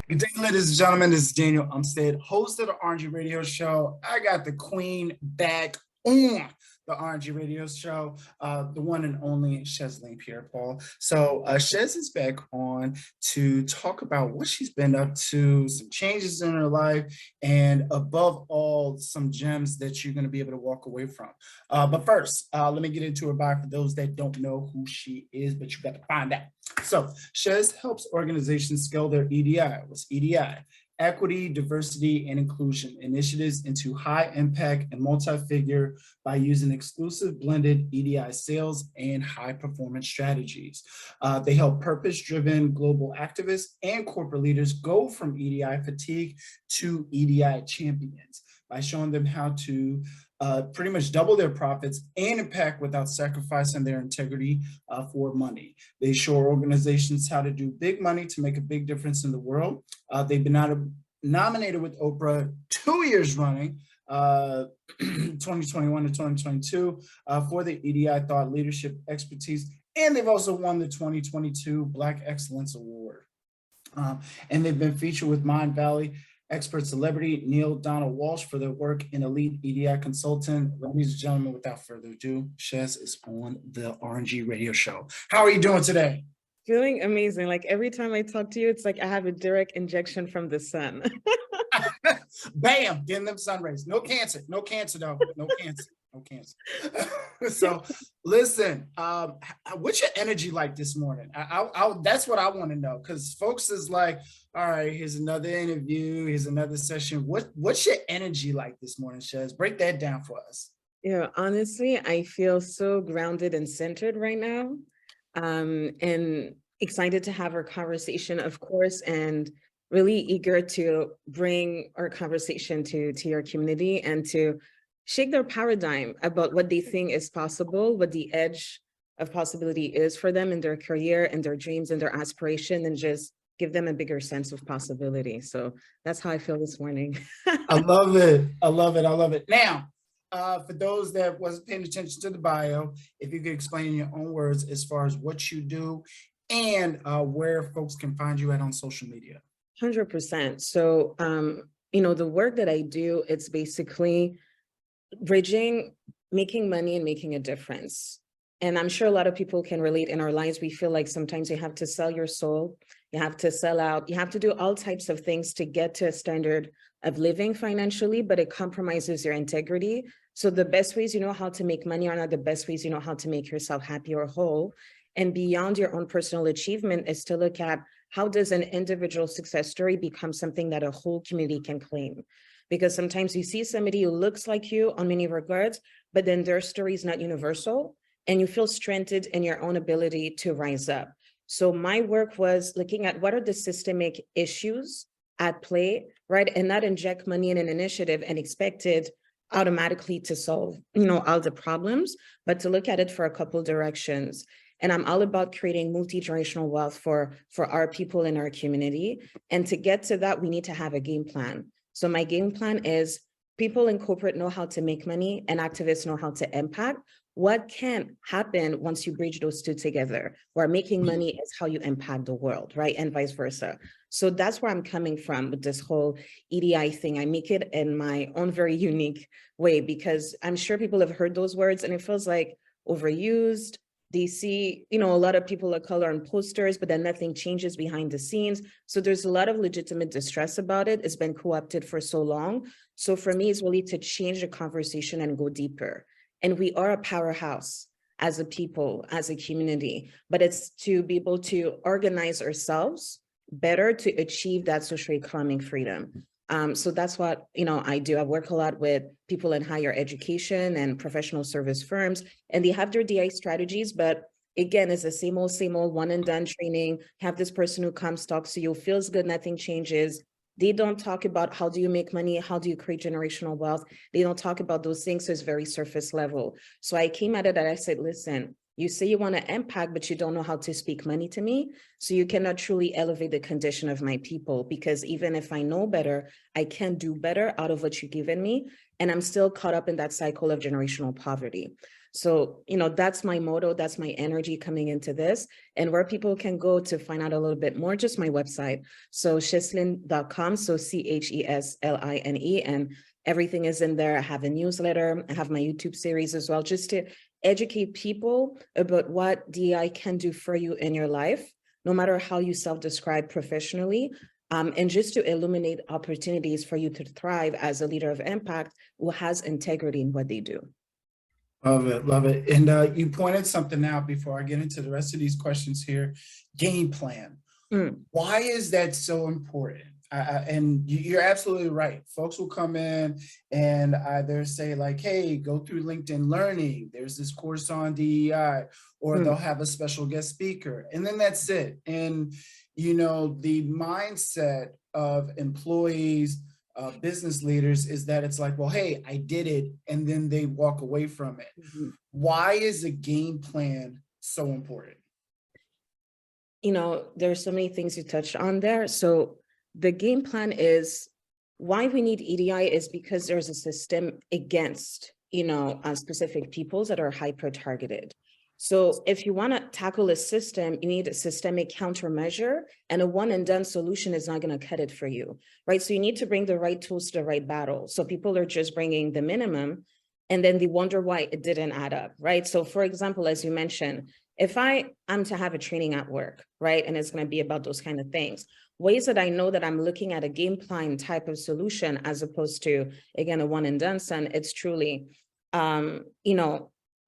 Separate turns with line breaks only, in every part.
Good day, ladies and gentlemen. This is Daniel Umstead, host of the RNG Radio Show. I got the queen back on the RNG Radio Show, the one and only Chesline Pierre-Paul. So Ches is back on to talk about what she's been up to, some changes in her life, and above all, some gems that you're going to be able to walk away from. But first, let me get into her bio for those that don't know who she is, but you got to find out. So Ches helps organizations scale their EDI. What's EDI? Equity, diversity, and inclusion initiatives into high impact and multi-figure by using exclusive blended EDI sales and high performance strategies. They help purpose-driven global activists and corporate leaders go from EDI fatigue to EDI champions by showing them how to pretty much double their profits and impact without sacrificing their integrity for money. They show organizations how to do big money to make a big difference in the world. They've been nominated with Oprah 2 years running, 2021 to 2022, for the EDI thought leadership expertise. And they've also won the 2022 Black Excellence Award. And they've been featured with Mindvalley expert celebrity Neale Donald Walsch for their work in elite EDI consultant. Ladies and gentlemen, without further ado, Ches is on the RNG Radio Show. How are you doing today?
Feeling amazing. Like every time I talk to you, it's like I have a direct injection from the sun.
Bam, getting them sun rays. No cancer though. No cancer. No cancer. So listen, what's your energy like this morning? That's what I want to know, because folks is like, all right, here's another interview, here's another session. What's your energy like this morning, Ches? Break that down for us.
Yeah, honestly, I feel so grounded and centered right now, and excited to have our conversation, of course, and really eager to bring our conversation to your community and to shake their paradigm about what they think is possible, what the edge of possibility is for them in their career and their dreams and their aspiration, and just give them a bigger sense of possibility. So that's how I feel this morning.
I love it. I love it. I love it. Now, for those that wasn't paying attention to the bio, if you could explain in your own words as far as what you do and where folks can find you at on social media.
100%. So, the work that I do, it's basically bridging, making money and making a difference. And I'm sure a lot of people can relate. In our lives, we feel like sometimes you have to sell your soul, you have to sell out, you have to do all types of things to get to a standard of living financially, but it compromises your integrity. So the best ways you know how to make money are not the best ways you know how to make yourself happy or whole. And beyond your own personal achievement is to look at how does an individual success story become something that a whole community can claim? Because sometimes you see somebody who looks like you on many regards, but then their story is not universal, and you feel strengthened in your own ability to rise up. So my work was looking at what are the systemic issues at play, right? And not inject money in an initiative and expect it automatically to solve, all the problems, but to look at it for a couple directions. And I'm all about creating multi-generational wealth for our people in our community. And to get to that, we need to have a game plan. So my game plan is people in corporate know how to make money and activists know how to impact. What can happen once you bridge those two together, where making money is how you impact the world, right? And vice versa. So that's where I'm coming from with this whole EDI thing. I make it in my own very unique way, because I'm sure people have heard those words and it feels like overused. They see, a lot of people of color on posters, but then nothing changes behind the scenes. So there's a lot of legitimate distress about it. It's been co-opted for so long. So for me, it's really to change the conversation and go deeper. And we are a powerhouse as a people, as a community, but it's to be able to organize ourselves better to achieve that socioeconomic freedom. So that's what, I do. I work a lot with people in higher education and professional service firms, and they have their DI strategies, but again, it's the same old one and done training. Have this person who comes, talks to you, feels good, nothing changes. They don't talk about how do you make money? How do you create generational wealth? They don't talk about those things. So it's very surface level. So I came at it and I said, listen, you say you want to impact, but you don't know how to speak money to me. So you cannot truly elevate the condition of my people, because even if I know better, I can do better out of what you've given me. And I'm still caught up in that cycle of generational poverty. So, that's my motto, that's my energy coming into this, and where people can go to find out a little bit more, just my website. So chesline.com, so Chesline, and everything is in there. I have a newsletter, I have my YouTube series as well, just to educate people about what DEI can do for you in your life, no matter how you self-describe professionally, and just to illuminate opportunities for you to thrive as a leader of impact who has integrity in what they do.
Love it, love it. And you pointed something out before I get into the rest of these questions here. Game plan. Why is that so important? And you're absolutely right. Folks will come in and either say like, hey, go through LinkedIn Learning. There's this course on DEI, or they'll have a special guest speaker. And then that's it. And, the mindset of employees, business leaders is that it's like, well, hey, I did it. And then they walk away from it. Why is a game plan so important?
There's so many things you touched on there. So the game plan is why we need EDI is because there's a system against, specific peoples that are hyper targeted. So if you want to tackle a system, you need a systemic countermeasure, and a one and done solution is not going to cut it for you, right? So you need to bring the right tools to the right battle. So people are just bringing the minimum, and then they wonder why it didn't add up, right? So for example, as you mentioned, if I am to have a training at work, right, and it's going to be about those kind of things, ways that I know that I'm looking at a game plan type of solution as opposed to, again, a one and done, son, it's truly,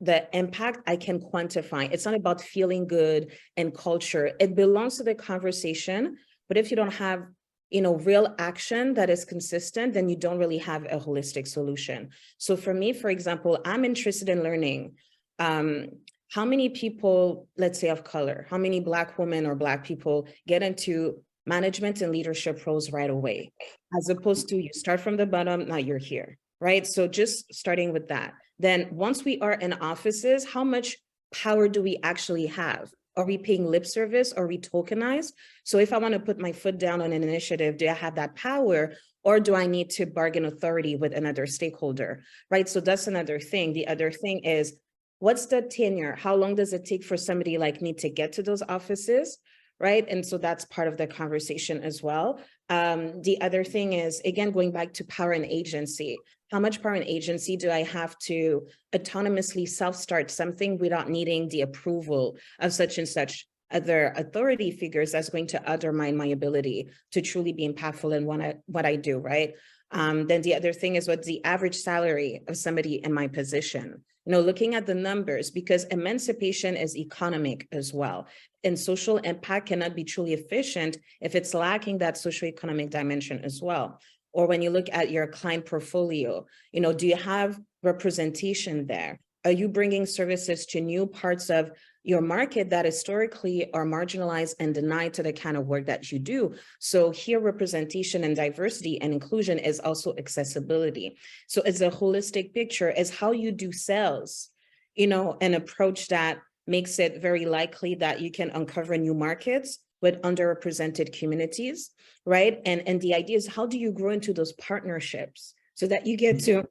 the impact I can quantify. It's not about feeling good and culture. It belongs to the conversation, but if you don't have, real action that is consistent, then you don't really have a holistic solution. So for me, for example, I'm interested in learning, how many people, let's say of color, how many Black women or Black people get into management and leadership roles right away, as opposed to you start from the bottom, now you're here, right? So just starting with that. Then once we are in offices, how much power do we actually have? Are we paying lip service? Are we tokenized? So if I want to put my foot down on an initiative, do I have that power? Or do I need to bargain authority with another stakeholder, right? So that's another thing. The other thing is, what's the tenure? How long does it take for somebody like me to get to those offices, right? And so that's part of the conversation as well. The other thing is, again, going back to power and agency. How much power and agency do I have to autonomously self-start something without needing the approval of such and such other authority figures that's going to undermine my ability to truly be impactful in what I do, right? Then the other thing is, what's the average salary of somebody in my position? Looking at the numbers, because emancipation is economic as well. And social impact cannot be truly efficient if it's lacking that socioeconomic dimension as well. Or when you look at your client portfolio, do you have representation there? Are you bringing services to new parts of your market that historically are marginalized and denied to the kind of work that you do? So here, representation and diversity and inclusion is also accessibility. So it's a holistic picture, is how you do sales, an approach that makes it very likely that you can uncover new markets with underrepresented communities, right? And the idea is, how do you grow into those partnerships so that you get to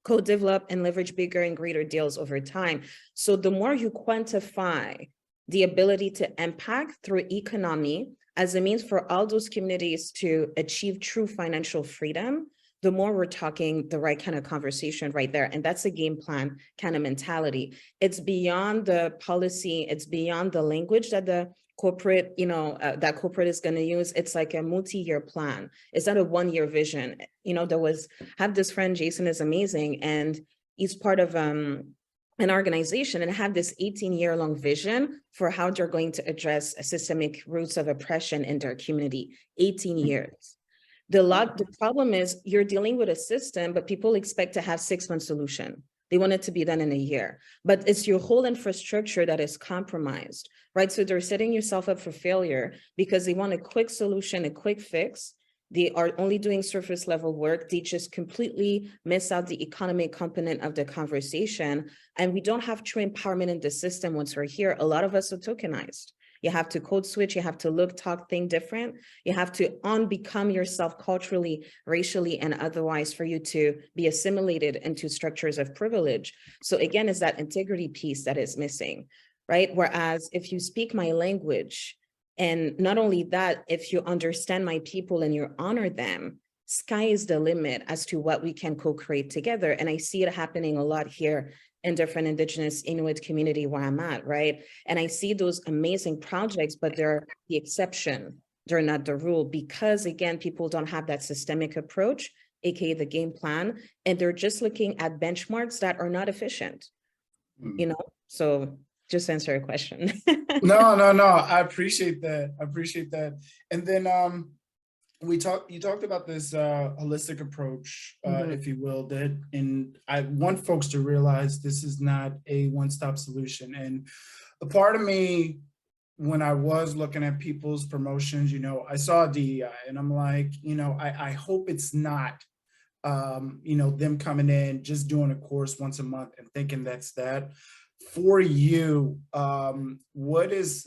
co-develop and leverage bigger and greater deals over time? So the more you quantify the ability to impact through economy as a means for all those communities to achieve true financial freedom, the more we're talking the right kind of conversation right there. And that's a game plan kind of mentality. It's beyond the policy, it's beyond the language that the corporate, that corporate is going to use. It's like a multi-year plan. It's not a one-year vision. Have this friend, Jason is amazing, and he's part of an organization and have this 18-year-long vision for how they're going to address systemic roots of oppression in their community. 18 years. The problem is, you're dealing with a system, but people expect to have 6-month solution. They want it to be done in a year, but it's your whole infrastructure that is compromised, right? So they're setting yourself up for failure because they want a quick solution, a quick fix. They are only doing surface level work. They just completely miss out the economic component of the conversation. And we don't have true empowerment in the system once we're here. A lot of us are tokenized. You have to code switch. You have to look, talk, think different. You have to become yourself culturally, racially, and otherwise for you to be assimilated into structures of privilege. So again, it's that integrity piece that is missing, right? Whereas if you speak my language, and not only that, if you understand my people and you honor them, sky is the limit as to what we can co-create together. And I see it happening a lot here in different Indigenous Inuit community where I'm at, right? And I see those amazing projects, but they're the exception. They're not the rule, because again, people don't have that systemic approach, AKA the game plan, and they're just looking at benchmarks that are not efficient, you know? So just answer your question.
No, I appreciate that. I appreciate that. And then you talked about this holistic approach, if you will, that, and I want folks to realize this is not a one-stop solution. And a part of me, when I was looking at people's promotions, you know, I saw DEI and I'm like, you know, I hope it's not, you know, them coming in, just doing a course once a month and thinking that's that. For you, what is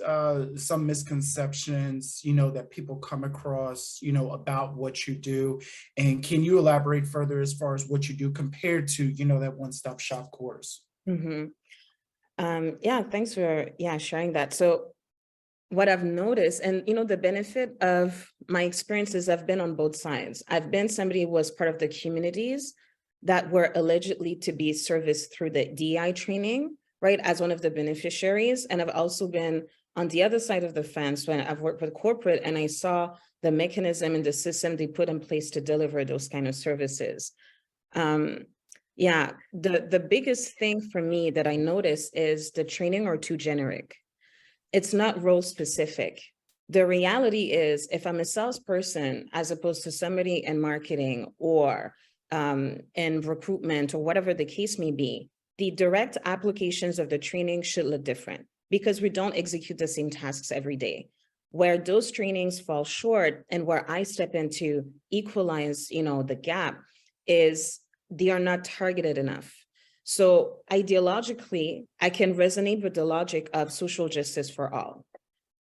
some misconceptions, you know, that people come across, you know, about what you do? And can you elaborate further as far as what you do compared to, you know, that one-stop shop course?
Yeah, thanks for sharing that. So what I've noticed, and you know, the benefit of my experiences, I've been on both sides. I've been somebody who was part of the communities that were allegedly to be serviced through the DEI training, right, as one of the beneficiaries. And I've also been on the other side of the fence when I've worked with corporate and I saw the mechanism and the system they put in place to deliver those kind of services. Yeah, the biggest thing for me that I noticed is the training are too generic. It's not role specific. The reality is, if I'm a salesperson, as opposed to somebody in marketing or in recruitment or whatever the case may be, the direct applications of the training should look different, because we don't execute the same tasks every day. Where those trainings fall short and where I step in to equalize, you know, the gap is they are not targeted enough. So ideologically, I can resonate with the logic of social justice for all,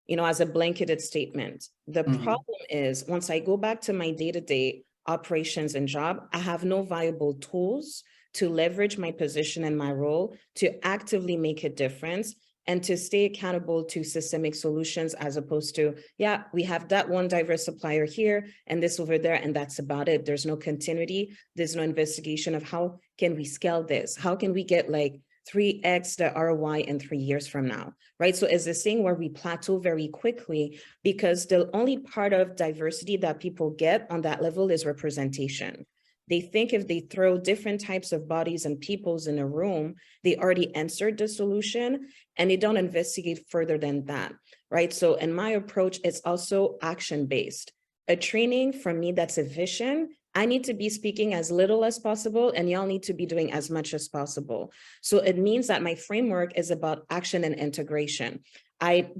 you know, as a blanketed statement. The problem is, once I go back to my day-to-day operations and job, I have no viable tools to leverage my position and my role to actively make a difference and to stay accountable to systemic solutions, as opposed to, yeah, we have that one diverse supplier here and this over there, and that's about it. There's no continuity. There's no investigation of how can we scale this? How can we get like 3x the ROI in 3 years from now, right? So it's this thing where we plateau very quickly, because the only part of diversity that people get on that level is representation. They think if they throw different types of bodies and peoples in a room, they already answered the solution, and they don't investigate further than that, right? So in my approach, it's also action-based. A training for me that's a vision, I need to be speaking as little as possible, and y'all need to be doing as much as possible. So it means that my framework is about action and integration. I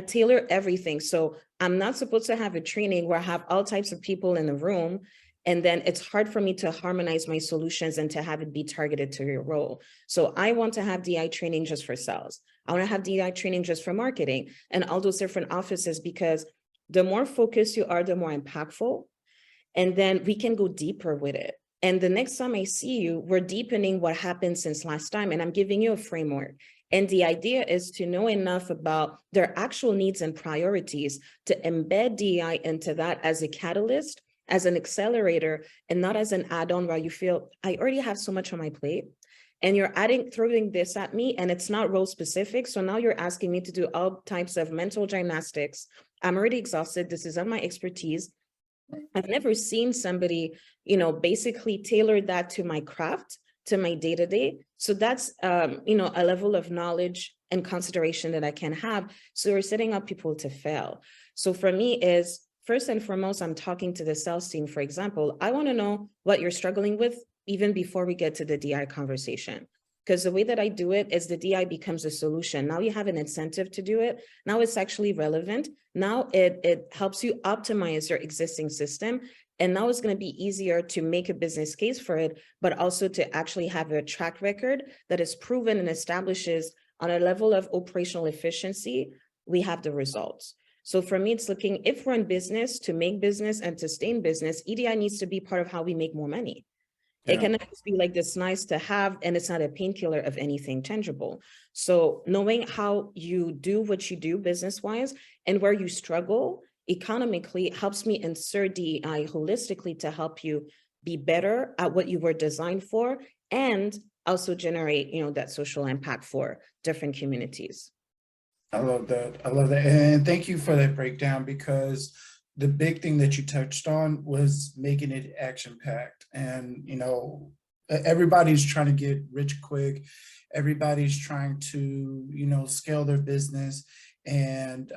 tailor everything. So I'm not supposed to have a training where I have all types of people in the room, and then it's hard for me to harmonize my solutions and to have it be targeted to your role. So I want to have DI training just for sales. I want to have DI training just for marketing and all those different offices, because the more focused you are, the more impactful. And then we can go deeper with it. And the next time I see you, we're deepening what happened since last time, and I'm giving you a framework. And the idea is to know enough about their actual needs and priorities to embed DEI into that as a catalyst, as an accelerator, and not as an add-on where you feel, I already have so much on my plate, and you're throwing this at me, and it's not role specific. So now you're asking me to do all types of mental gymnastics. I'm already exhausted. This is not my expertise. I've never seen somebody, you know, basically tailor that to my craft, to my day-to-day. So that's, you know, a level of knowledge and consideration that I can have. So we're setting up people to fail. So for me is, first and foremost, I'm talking to the sales team, for example. I want to know what you're struggling with even before we get to the DI conversation. Because the way that I do it is the DI becomes a solution. Now you have an incentive to do it. Now it's actually relevant. Now it helps you optimize your existing system. And now it's going to be easier to make a business case for it, but also to actually have a track record that is proven and establishes on a level of operational efficiency we have the results. So for me, it's looking, if we're in business to make business and to stay in business, EDI needs to be part of how we make more money. It cannot just be like this nice to have, and it's not a painkiller of anything tangible. So knowing how you do what you do business-wise and where you struggle economically helps me insert DEI holistically to help you be better at what you were designed for, and also generate, that social impact for different communities.
I love that. I love that. And thank you for that breakdown, because the big thing that you touched on was making it action-packed. And, everybody's trying to get rich quick. Everybody's trying to, scale their business. And,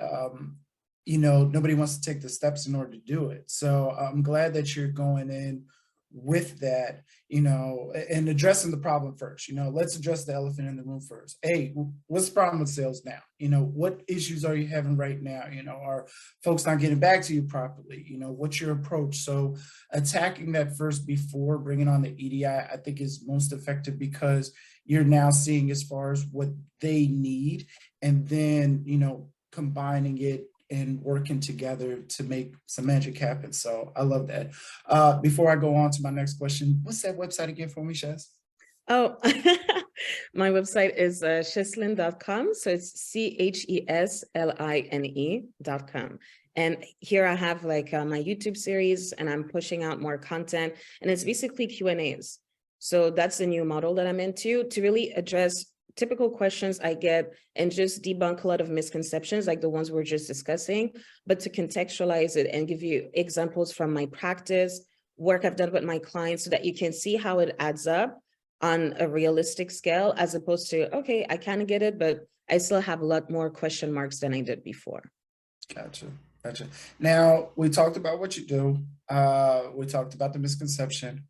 nobody wants to take the steps in order to do it. So I'm glad that you're going in with that, and addressing the problem first. Let's address the elephant in the room first. Hey, what's the problem with sales now? What issues are you having right now? Are folks not getting back to you properly? What's your approach? So attacking that first before bringing on the EDI, I think is most effective, because you're now seeing as far as what they need, and then, combining it and working together to make some magic happen. So I love that. Before I go on to my next question, what's that website again for me, Ches?
Oh, my website is chesline.com. So it's CHESLINE.com. And here I have like my YouTube series, and I'm pushing out more content, and it's basically Q&As. So that's the new model that I'm into, to really address typical questions I get and just debunk a lot of misconceptions like the ones we're just discussing, but to contextualize it and give you examples from my practice, work I've done with my clients, so that you can see how it adds up on a realistic scale, as opposed to, okay, I kind of get it, but I still have a lot more question marks than I did before.
Gotcha. Now, we talked about what you do. We talked about the misconception.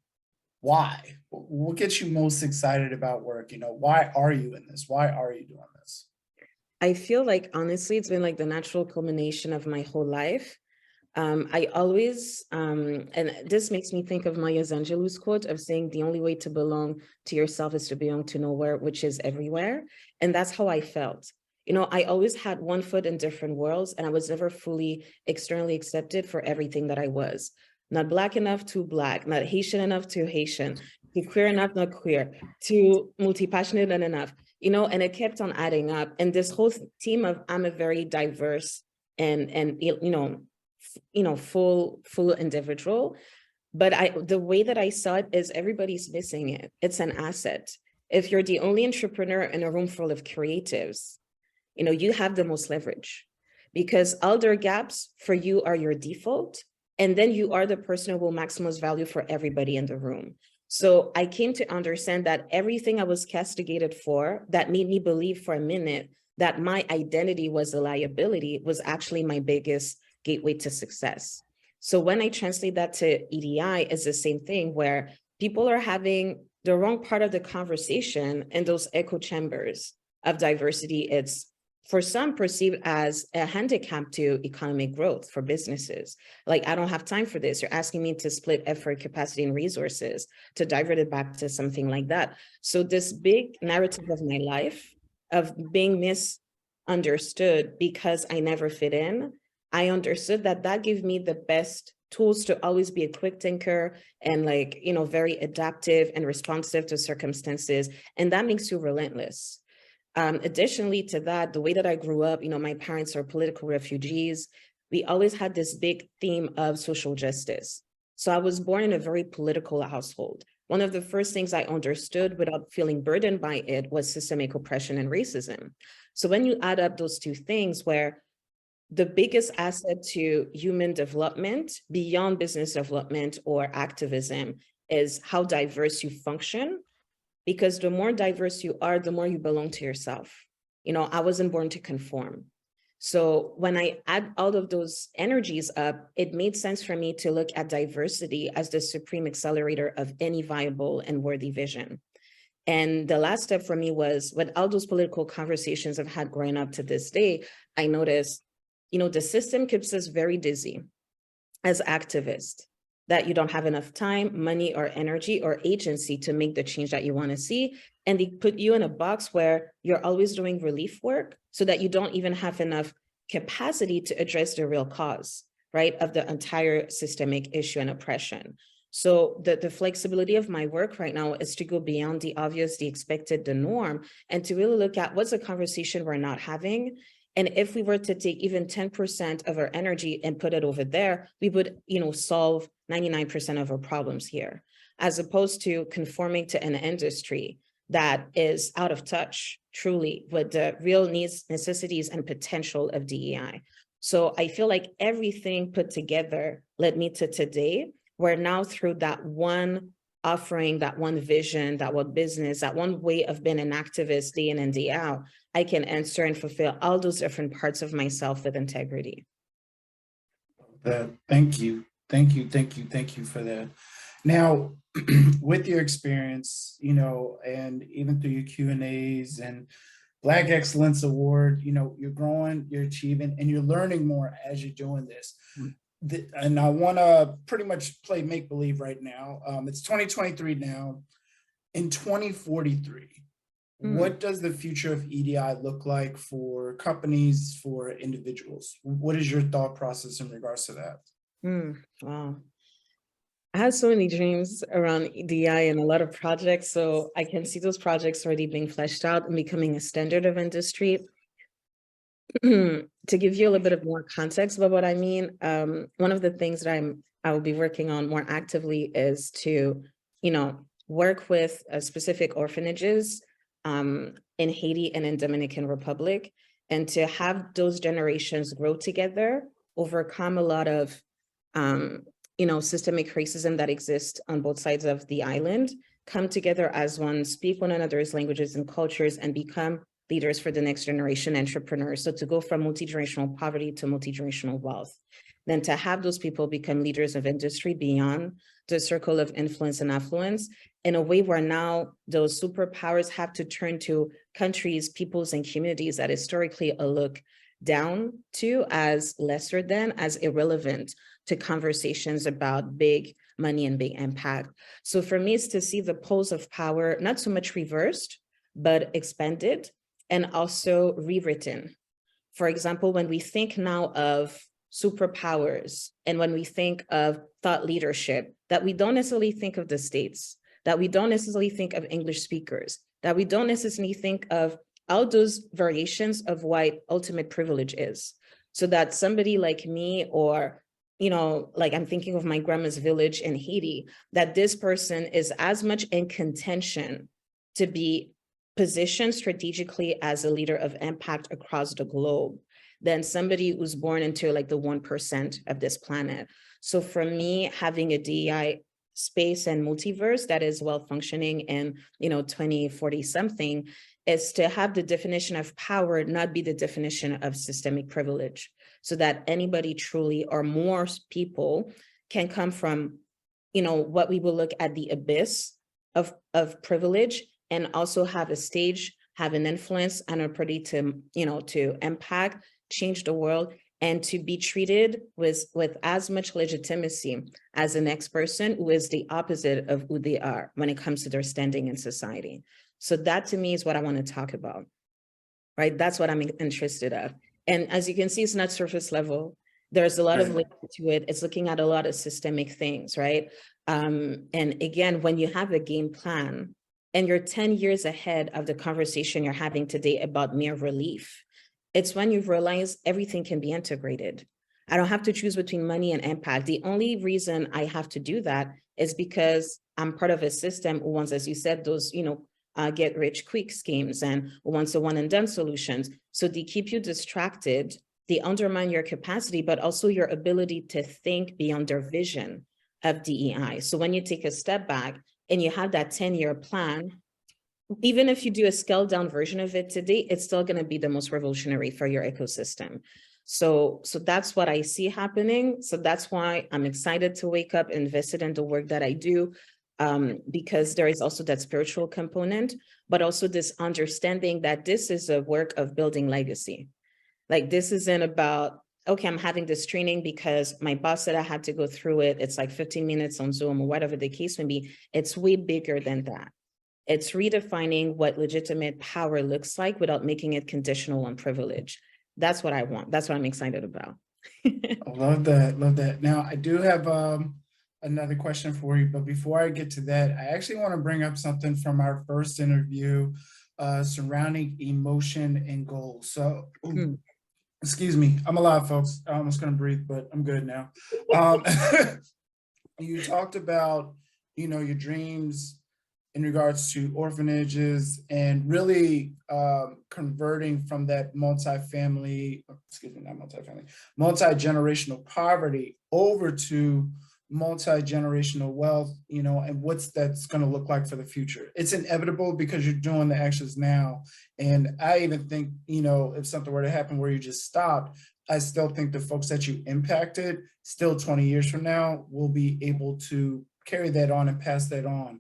Why? What gets you most excited about work? Why are you in this? Why are you doing this?
I feel like, honestly, it's been like the natural culmination of my whole life. I always, and this makes me think of Maya Angelou's quote of saying, the only way to belong to yourself is to belong to nowhere, which is everywhere. And that's how I felt. I always had one foot in different worlds, and I was never fully externally accepted for everything that I was. Not Black enough, too Black, not Haitian enough, too Haitian, too queer enough, not queer, too multi-passionate, not enough, and it kept on adding up. And this whole theme of, I'm a very diverse and full individual. But the way that I saw it is, everybody's missing it. It's an asset. If you're the only entrepreneur in a room full of creatives, you have the most leverage, because all their gaps for you are your default. And then you are the person who will maximize value for everybody in the room. So I came to understand that everything I was castigated for, that made me believe for a minute that my identity was a liability, was actually my biggest gateway to success. So when I translate that to EDI, it's the same thing, where people are having the wrong part of the conversation in those echo chambers of diversity. It's, for some, perceived as a handicap to economic growth for businesses. Like, I don't have time for this. You're asking me to split effort, capacity, and resources to divert it back to something like that. So this big narrative of my life of being misunderstood because I never fit in, I understood that gave me the best tools to always be a quick thinker and very adaptive and responsive to circumstances. And that makes you relentless. Additionally to that, the way that I grew up, my parents are political refugees. We always had this big theme of social justice. So I was born in a very political household. One of the first things I understood without feeling burdened by it was systemic oppression and racism. So when you add up those two things, where the biggest asset to human development beyond business development or activism is how diverse you function. Because the more diverse you are, the more you belong to yourself. I wasn't born to conform. So when I add all of those energies up, it made sense for me to look at diversity as the supreme accelerator of any viable and worthy vision. And the last step for me was, with all those political conversations I've had growing up to this day, I noticed, the system keeps us very dizzy as activists, that you don't have enough time, money, or energy or agency to make the change that you want to see. And they put you in a box where you're always doing relief work, so that you don't even have enough capacity to address the real cause, right, of the entire systemic issue and oppression. So the flexibility of my work right now is to go beyond the obvious, the expected, the norm, and to really look at what's a conversation we're not having. And if we were to take even 10% of our energy and put it over there, we would, solve 99% of our problems here, as opposed to conforming to an industry that is out of touch, truly, with the real needs, necessities, and potential of DEI. So I feel like everything put together led me to today, where now through that one offering, that one vision, that one business, that one way of being an activist day in and day out, I can answer and fulfill all those different parts of myself with integrity.
Thank you for that. Now, with your experience, and even through your Q&As and Black Excellence Award, you're growing, you're achieving, and you're learning more as you're doing this. And I want to pretty much play make-believe right now. It's 2023 now. In 2043, what does the future of EDI look like for companies, for individuals? What is your thought process in regards to that?
Wow. I have so many dreams around EDI and a lot of projects, so I can see those projects already being fleshed out and becoming a standard of industry. To give you a little bit of more context about what I mean, one of the things that I will be working on more actively is to, work with specific orphanages in Haiti and in Dominican Republic, and to have those generations grow together, overcome a lot of systemic racism that exists on both sides of the island, come together as one, speak one another's languages and cultures, and become leaders for the next generation entrepreneurs. So to go from multi-generational poverty to multi-generational wealth, then to have those people become leaders of industry beyond the circle of influence and affluence, in a way where now those superpowers have to turn to countries, peoples, and communities that historically are looked down to as lesser than, as irrelevant to conversations about big money and big impact. So for me, it's to see the poles of power, not so much reversed, but expanded and also rewritten. For example, when we think now of superpowers and when we think of thought leadership, that we don't necessarily think of the states, that we don't necessarily think of English speakers, that we don't necessarily think of all those variations of what ultimate privilege is. So that somebody like me, or like I'm thinking of my grandma's village in Haiti, that this person is as much in contention to be positioned strategically as a leader of impact across the globe than somebody who's born into like the 1% of this planet. So for me, having a DEI space and multiverse that is well functioning in 2040 something is to have the definition of power not be the definition of systemic privilege, so that anybody truly, or more people, can come from what we will look at the abyss of privilege, and also have a stage, have an influence and a ability to impact, change the world, and to be treated with as much legitimacy as the next person who is the opposite of who they are when it comes to their standing in society. So that to me is what I want to talk about, right? That's what I'm interested in. And as you can see, it's not surface level. There's a lot of layers to it. It's looking at a lot of systemic things, right? And again, when you have a game plan and you're 10 years ahead of the conversation you're having today about mere relief, it's when you realize everything can be integrated. I don't have to choose between money and impact. The only reason I have to do that is because I'm part of a system who wants, as you said, those, get rich quick schemes, and who wants a one and done solutions. So they keep you distracted, they undermine your capacity, but also your ability to think beyond their vision of DEI. So when you take a step back and you have that 10-year plan, even if you do a scaled down version of it today, it's still going to be the most revolutionary for your ecosystem. So that's what I see happening. So that's why I'm excited to wake up, invested in the work that I do, because there is also that spiritual component, but also this understanding that this is a work of building legacy. Like, this isn't about, okay, I'm having this training because my boss said I had to go through it. It's like 15 minutes on Zoom or whatever the case may be. It's way bigger than that. It's redefining what legitimate power looks like without making it conditional on privilege. That's what I want. That's what I'm excited about.
I love that. Love that. Now, I do have another question for you, but before I get to that, I actually want to bring up something from our first interview surrounding emotion and goals. So, excuse me, I'm alive, folks. I almost couldn't breathe, but I'm good now. You talked about, your dreams in regards to orphanages and really converting from that multi-generational poverty over to multi-generational wealth, and what's that's going to look like for the future. It's inevitable because you're doing the actions now. And I even think, if something were to happen where you just stopped, I still think the folks that you impacted still 20 years from now will be able to carry that on and pass that on.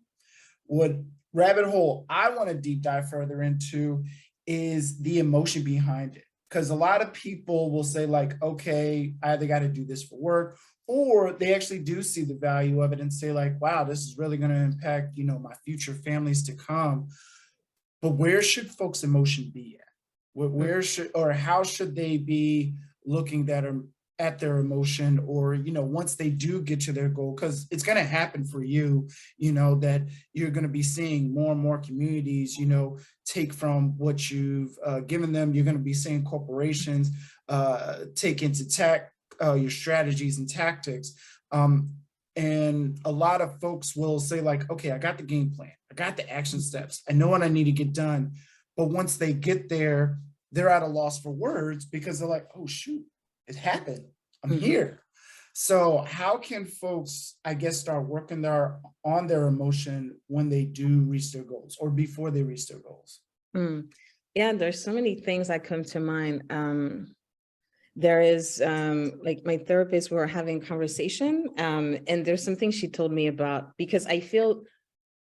What rabbit hole I want to deep dive further into is the emotion behind it. Because a lot of people will say like, okay, I either got to do this for work, or they actually do see the value of it and say like, wow, this is really going to impact, my future families to come. But where should folks' emotion be at? Where should, or how should they be looking at their emotion, or, once they do get to their goal, because it's going to happen for you, that you're going to be seeing more and more communities, take from what you've given them. You're going to be seeing corporations take into your strategies and tactics. And a lot of folks will say like, okay, I got the game plan. I got the action steps. I know what I need to get done. But once they get there, they're at a loss for words because they're like, oh, shoot, it happened. I'm here. So how can folks, I guess, start working on their emotion when they do reach their goals or before they reach their goals?
Yeah, there's so many things that come to mind. There is like my therapist, we were having a conversation, and there's something she told me about, because I feel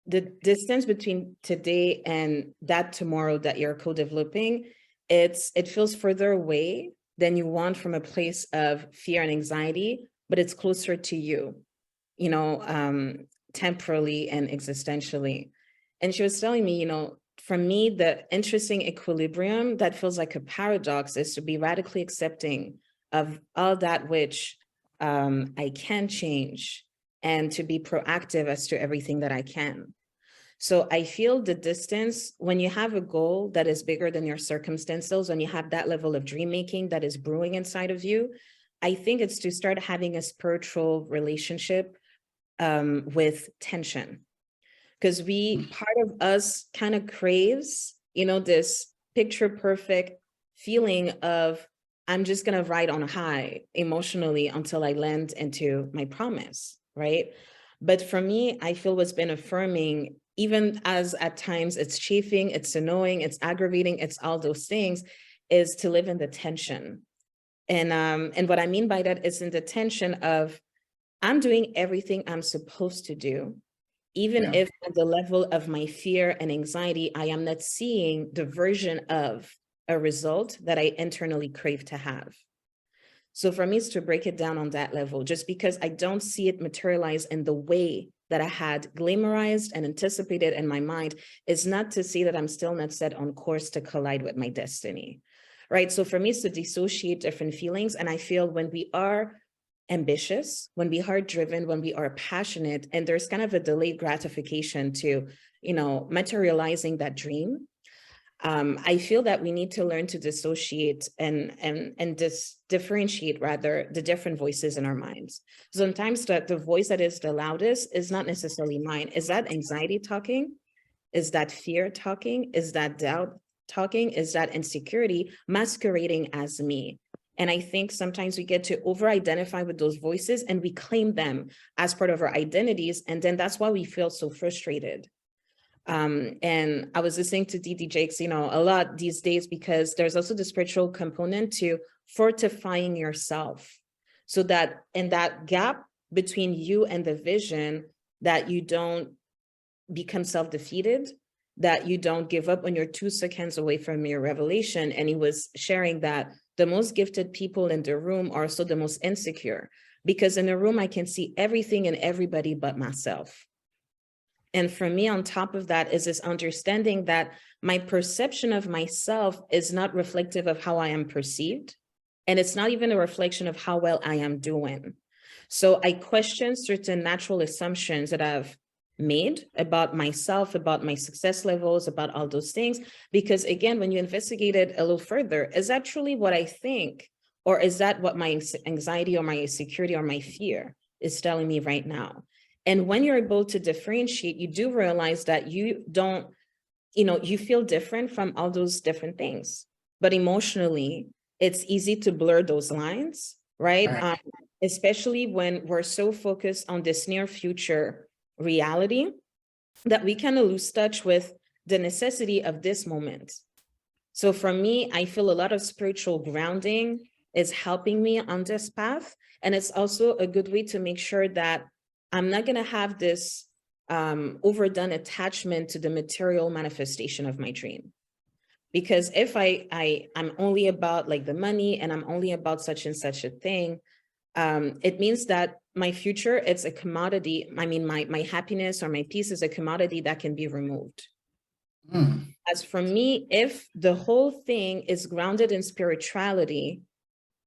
the distance between today and that tomorrow that you're co-developing, it feels further away than you want from a place of fear and anxiety, but it's closer to you, temporally and existentially. And she was telling me, for me, the interesting equilibrium that feels like a paradox is to be radically accepting of all that which I can change, and to be proactive as to everything that I can. So I feel the distance, when you have a goal that is bigger than your circumstances, when you have that level of dream making that is brewing inside of you, I think it's to start having a spiritual relationship with tension. Because part of us kind of craves, this picture perfect feeling of, I'm just going to ride on a high emotionally until I land into my promise, right? But for me, I feel what's been affirming, even as at times it's chafing, it's annoying, it's aggravating, it's all those things, is to live in the tension. And what I mean by that is in the tension of, I'm doing everything I'm supposed to do, even if at the level of my fear and anxiety, I am not seeing the version of a result that I internally crave to have. So for me, it's to break it down on that level, just because I don't see it materialize in the way that I had glamorized and anticipated in my mind, is not to say that I'm still not set on course to collide with my destiny, right? So for me, it's to dissociate different feelings. And I feel when we are ambitious, when we are driven, when we are passionate, and there's kind of a delayed gratification to, materializing that dream, I feel that we need to learn to dissociate and differentiate rather the different voices in our minds. Sometimes the voice that is the loudest is not necessarily mine. Is that anxiety talking? Is that fear talking? Is that doubt talking? Is that insecurity masquerading as me? And I think sometimes we get to over-identify with those voices and we claim them as part of our identities. And then that's why we feel so frustrated. And I was listening to D.D. Jakes, a lot these days, because there's also the spiritual component to fortifying yourself, so that in that gap between you and the vision, that you don't become self-defeated, that you don't give up when you're 2 seconds away from your revelation. And he was sharing that the most gifted people in the room are also the most insecure, because in a room, I can see everything and everybody but myself. And for me, on top of that is this understanding that my perception of myself is not reflective of how I am perceived. And it's not even a reflection of how well I am doing. So I question certain natural assumptions that I've made about myself, about my success levels, about all those things. Because again, when you investigate it a little further, is that truly what I think? Or is that what my anxiety or my insecurity or my fear is telling me right now? And when you're able to differentiate, you do realize that you don't, you feel different from all those different things. But emotionally, it's easy to blur those lines, right? Especially when we're so focused on this near future reality that we kind of lose touch with the necessity of this moment. So for me, I feel a lot of spiritual grounding is helping me on this path. And it's also a good way to make sure that I'm not going to have this overdone attachment to the material manifestation of my dream. Because if I'm only about like the money and I'm only about such and such a thing, it means that my future, it's a commodity. I mean, my happiness or my peace is a commodity that can be removed. As for me, if the whole thing is grounded in spirituality,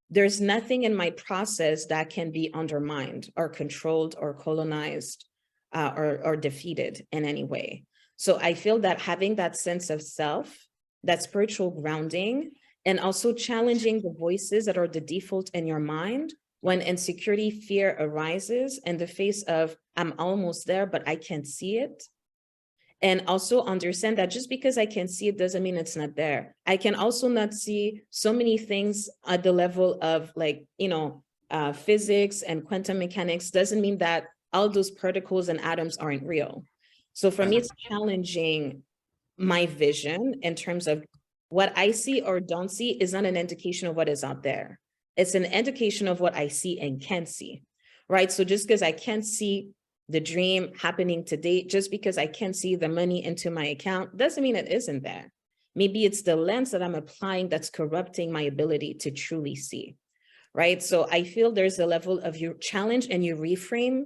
there's nothing in my process that can be undermined or controlled or colonized or defeated in any way. So I feel that having that sense of self, that spiritual grounding, and also challenging the voices that are the default in your mind when insecurity, fear arises in the face of, I'm almost there, but I can't see it. And also understand that just because I can see it doesn't mean it's not there. I can also not see so many things at the level of like, physics and quantum mechanics doesn't mean that all those particles and atoms aren't real. So for me, it's challenging my vision in terms of what I see or don't see is not an indication of what is out there. It's an indication of what I see and can see, right? So just because I can't see the dream happening today, just because I can't see the money into my account, doesn't mean it isn't there. Maybe it's the lens that I'm applying that's corrupting my ability to truly see, right? So I feel there's a level of you challenge and you reframe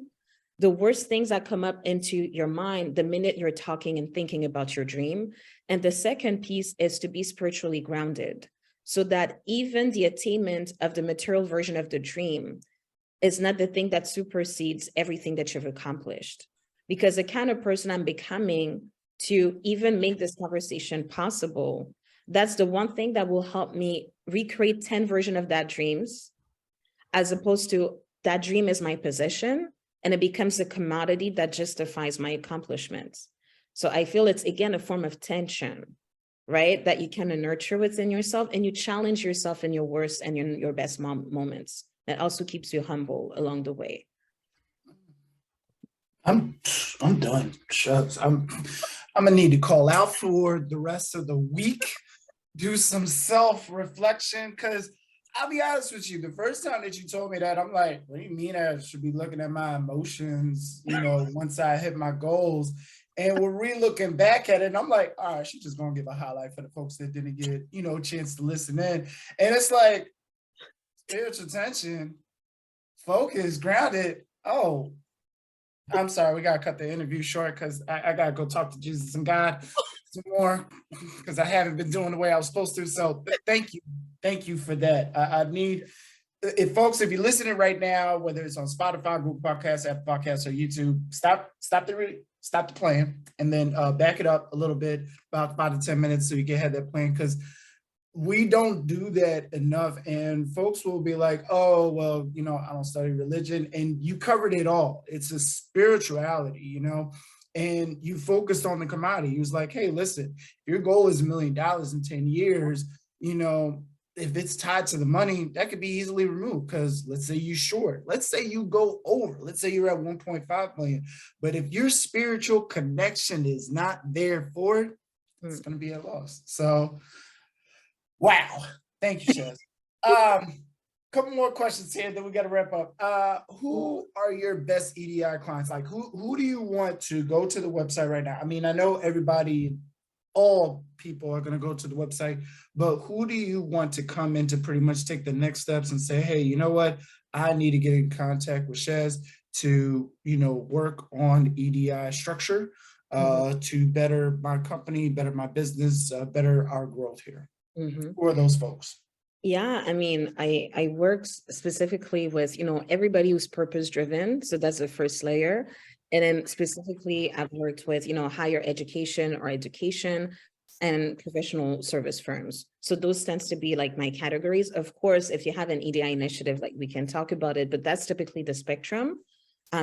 the worst things that come up into your mind the minute you're talking and thinking about your dream. And the second piece is to be spiritually grounded so that even the attainment of the material version of the dream is not the thing that supersedes everything that you've accomplished. Because the kind of person I'm becoming to even make this conversation possible, that's the one thing that will help me recreate 10 versions of that dreams, as opposed to that dream is my possession and it becomes a commodity that justifies my accomplishments. So I feel it's, again, a form of tension, right? That you kind of nurture within yourself and you challenge yourself in your worst and your best moments. That also keeps you humble along the way.
I'm done. Shucks. I'm gonna need to call out for the rest of the week, do some self-reflection, because I'll be honest with you, the first time that you told me that, I'm like, what do you mean I should be looking at my emotions, once I hit my goals? And we're re-looking back at it, and I'm like, all right, she's just gonna give a highlight for the folks that didn't get, a chance to listen in. And it's like, spiritual tension, focus, grounded. Oh, I'm sorry, we gotta cut the interview short because I gotta go talk to Jesus and God some more because I haven't been doing the way I was supposed to. So thank you for that. I need, if you're listening right now, whether it's on Spotify, Google Podcasts, Apple Podcasts, or YouTube, stop the playing, and then back it up a little bit, about 5 to 10 minutes, so you can have that playing, because we don't do that enough, and folks will be like, oh, well, I don't study religion, and you covered it all. It's a spirituality, and you focused on the commodity. He was like, hey, listen, your goal is $1 million in 10 years, if it's tied to the money, that could be easily removed, because let's say you short, let's say you go over, let's say you're at 1.5 million, but if your spiritual connection is not there for it, it's going to be a loss. So wow. Thank you, Ches. Couple more questions here, then we got to wrap up. Who are your best EDI clients? Like, who do you want to go to the website right now? I mean, I know all people are going to go to the website, but who do you want to come in to pretty much take the next steps and say, hey, you know what? I need to get in contact with Ches. to, work on EDI structure to better my company, better my business, better our growth here. Who are those folks?
Yeah, I mean, I work specifically with, everybody who's purpose driven. So that's the first layer. And then specifically, I've worked with, higher education or education and professional service firms. So those tends to be like my categories. Of course, if you have an EDI initiative, like we can talk about it, but that's typically the spectrum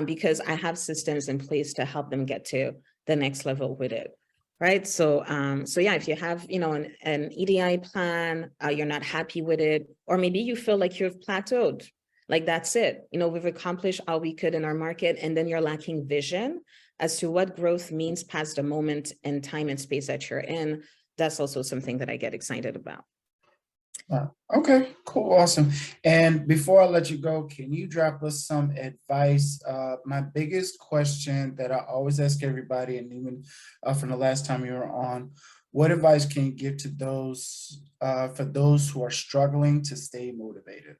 because I have systems in place to help them get to the next level with it. Right. So, yeah, if you have, an EDI plan, you're not happy with it, or maybe you feel like you've plateaued, like that's it. We've accomplished all we could in our market, and then you're lacking vision as to what growth means past the moment and time and space that you're in. That's also something that I get excited about.
Okay, cool, awesome. And before I let you go, can you drop us some advice? My biggest question that I always ask everybody, and even from the last time you were on, what advice can you give to those for those who are struggling to stay motivated?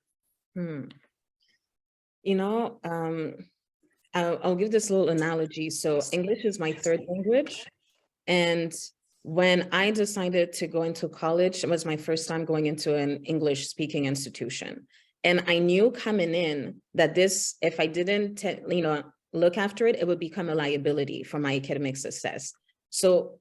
I'll give this little analogy. So English is my third language, and when I decided to go into college, it was my first time going into an English speaking institution. And I knew coming in that this, if I didn't, look after it, it would become a liability for my academic success. So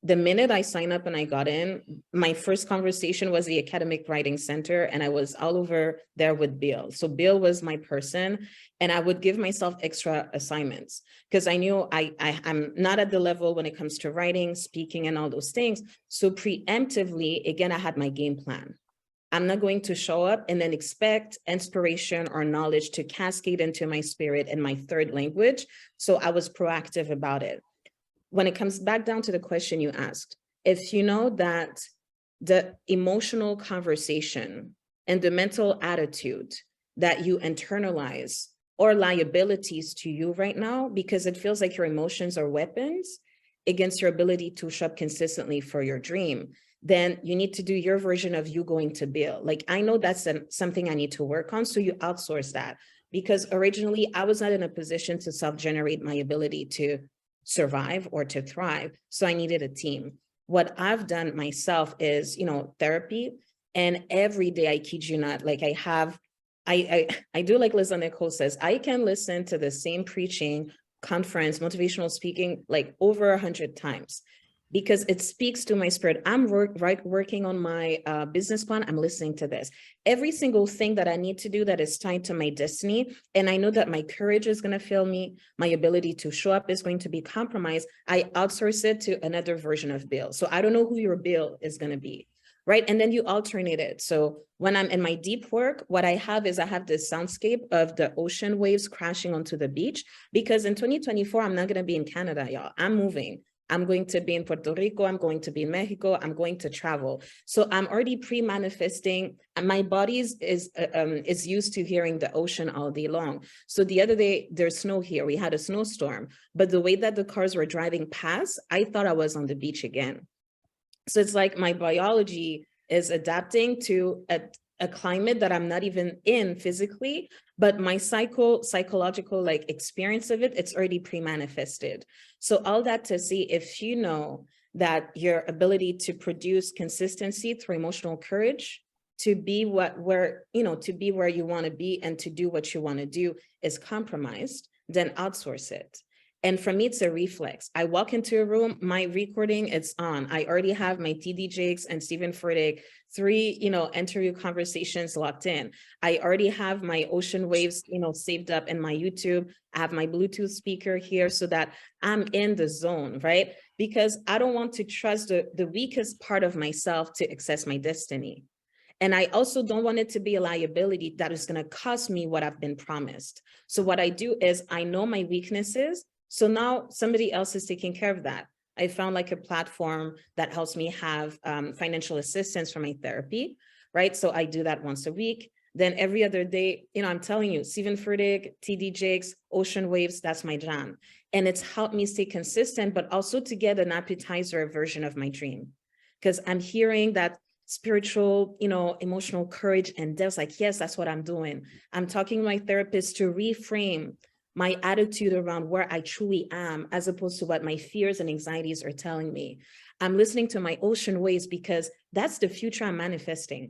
the minute I signed up and I got in, my first conversation was the Academic Writing Center, and I was all over there with Bill. So Bill was my person, and I would give myself extra assignments because I knew I'm not at the level when it comes to writing, speaking, and all those things. So preemptively, again, I had my game plan. I'm not going to show up and then expect inspiration or knowledge to cascade into my spirit in my third language. So I was proactive about it. When it comes back down to the question you asked, if you know that the emotional conversation and the mental attitude that you internalize are liabilities to you right now, because it feels like your emotions are weapons against your ability to show up consistently for your dream, then you need to do your version of you going to Bill. Like, I know that's something I need to work on. So you outsource that, because originally I was not in a position to self-generate my ability to survive or to thrive. So I needed a team. What I've done myself is, therapy. And every day, I kid you not, like I do like Liz Nicole says, I can listen to the same preaching, conference, motivational speaking, like over 100 times, because it speaks to my spirit. I'm working on my business plan. I'm listening to this. Every single thing that I need to do that is tied to my destiny, and I know that my courage is going to fail me, my ability to show up is going to be compromised, I outsource it to another version of Bill. So I don't know who your Bill is going to be, right? And then you alternate it. So when I'm in my deep work, what I have is I have this soundscape of the ocean waves crashing onto the beach, because in 2024, I'm not going to be in Canada, y'all. I'm moving. I'm going to be in Puerto Rico. I'm going to be in Mexico. I'm going to travel. So I'm already pre-manifesting, and my body is used to hearing the ocean all day long. So the other day, there's snow here. We had a snowstorm, but the way that the cars were driving past, I thought I was on the beach again. So it's like my biology is adapting to a climate that I'm not even in physically, but my psychological like experience of it, it's already pre-manifested. So all that to say, if you know that your ability to produce consistency through emotional courage to be where you want to be and to do what you want to do is compromised, then outsource it. And for me, it's a reflex. I walk into a room, my recording, it's on. I already have my TD Jakes and Stephen Furtick 3, interview conversations locked in. I already have my ocean waves, saved up in my YouTube. I have my Bluetooth speaker here so that I'm in the zone, right? Because I don't want to trust the weakest part of myself to access my destiny. And I also don't want it to be a liability that is going to cost me what I've been promised. So what I do is I know my weaknesses. So now somebody else is taking care of that. I found like a platform that helps me have financial assistance for my therapy, right? So I do that once a week. Then every other day, I'm telling you, Stephen Furtick, TD Jakes, ocean waves, that's my jam. And it's helped me stay consistent, but also to get an appetizer version of my dream. Because I'm hearing that spiritual, emotional courage, and there's like, yes, that's what I'm doing. I'm talking to my therapist to reframe my attitude around where I truly am, as opposed to what my fears and anxieties are telling me. I'm listening to my ocean waves because that's the future I'm manifesting.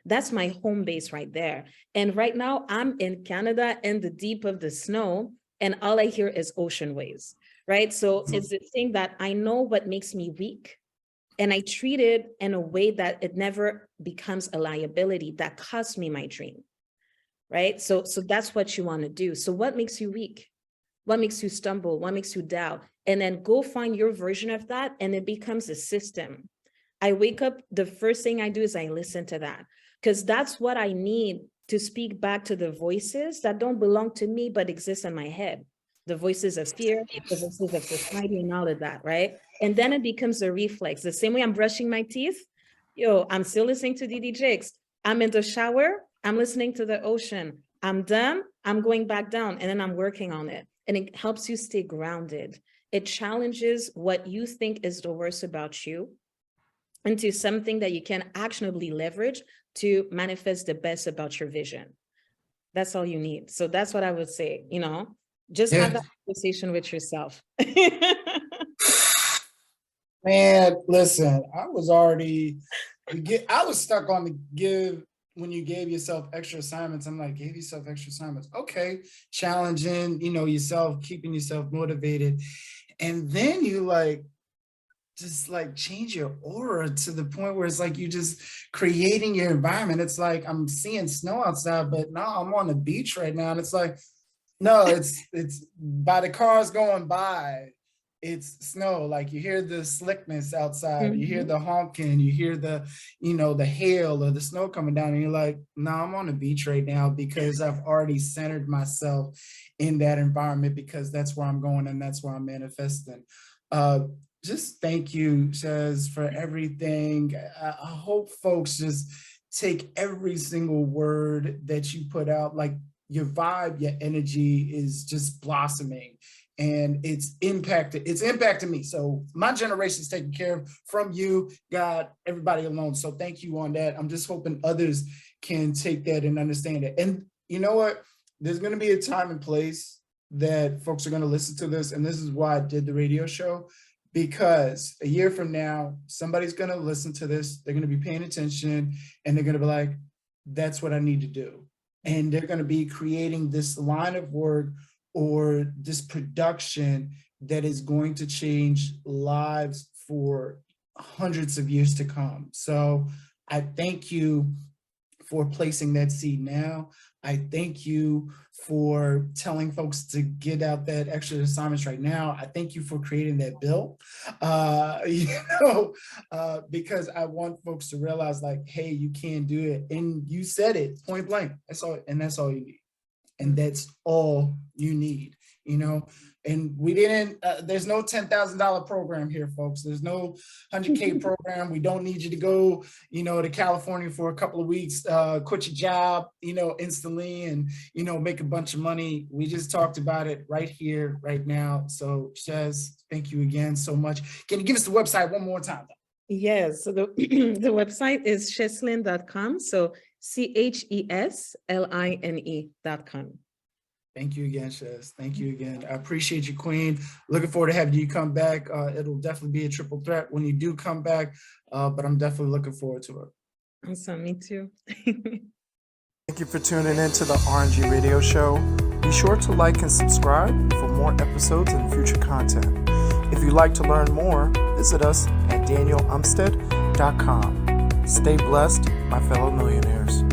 That's my home base right there. And right now I'm in Canada in the deep of the snow, and all I hear is ocean waves, right? So it's the thing that I know what makes me weak, and I treat it in a way that it never becomes a liability that costs me my dream, right? So that's what you want to do. So what makes you weak? What makes you stumble? What makes you doubt? And then go find your version of that, and it becomes a system. I wake up, the first thing I do is I listen to that, because that's what I need to speak back to the voices that don't belong to me, but exist in my head. The voices of fear, the voices of society, and all of that, right? And then it becomes a reflex. The same way I'm brushing my teeth, I'm still listening to DD Jakes. I'm in the shower, I'm listening to the ocean. I'm done, I'm going back down, and then I'm working on it. And it helps you stay grounded. It challenges what you think is the worst about you into something that you can actionably leverage to manifest the best about your vision. That's all you need. So that's what I would say, just have that conversation with yourself.
Man, listen, I was stuck on when you gave yourself extra assignments. I'm like, gave yourself extra assignments. Okay, challenging, yourself, keeping yourself motivated. And then you just change your aura to the point where it's like you just creating your environment. It's like I'm seeing snow outside, but now I'm on the beach right now. And it's like, no, it's by the cars going by, it's snow. Like you hear the slickness outside, you hear the honking, you hear the, the hail or the snow coming down, and you're like, no, I'm on the beach right now because I've already centered myself in that environment, because that's where I'm going and that's where I'm manifesting. Just thank you, Ches, for everything. I hope folks just take every single word that you put out. Like your vibe, your energy is just blossoming, and it's impacted me. So my generation is taken care of from you, God, everybody alone. So thank you on that. I'm just hoping others can take that and understand it. And you know what? There's going to be a time and place that folks are going to listen to this. And this is why I did the radio show. Because a year from now, somebody's going to listen to this, they're going to be paying attention, and they're going to be like, that's what I need to do. And they're going to be creating this line of work or this production that is going to change lives for hundreds of years to come. So I thank you for placing that seed now. I thank you for telling folks to get out that extra assignments right now. I thank you for creating that bill, because I want folks to realize hey, you can do it. And you said it point blank. That's all. And that's all you need. And that's all you need, and we didn't, there's no $10,000 program here, folks. There's no 100K program. We don't need you to go, to California for a couple of weeks, quit your job, instantly and, make a bunch of money. We just talked about it right here, right now. So Ches, thank you again so much. Can you give us the website one more time?
Yes. So the website is chesline.com. So CHESLINE.com.
Thank you again, Ches. Thank you again. I appreciate you, Queen. Looking forward to having you come back. It'll definitely be a triple threat when you do come back, but I'm definitely looking forward to it.
Awesome, me too.
Thank you for tuning in to the RNG Radio Show. Be sure to like and subscribe for more episodes and future content. If you'd like to learn more, visit us at danielumstead.com. Stay blessed, my fellow millionaires.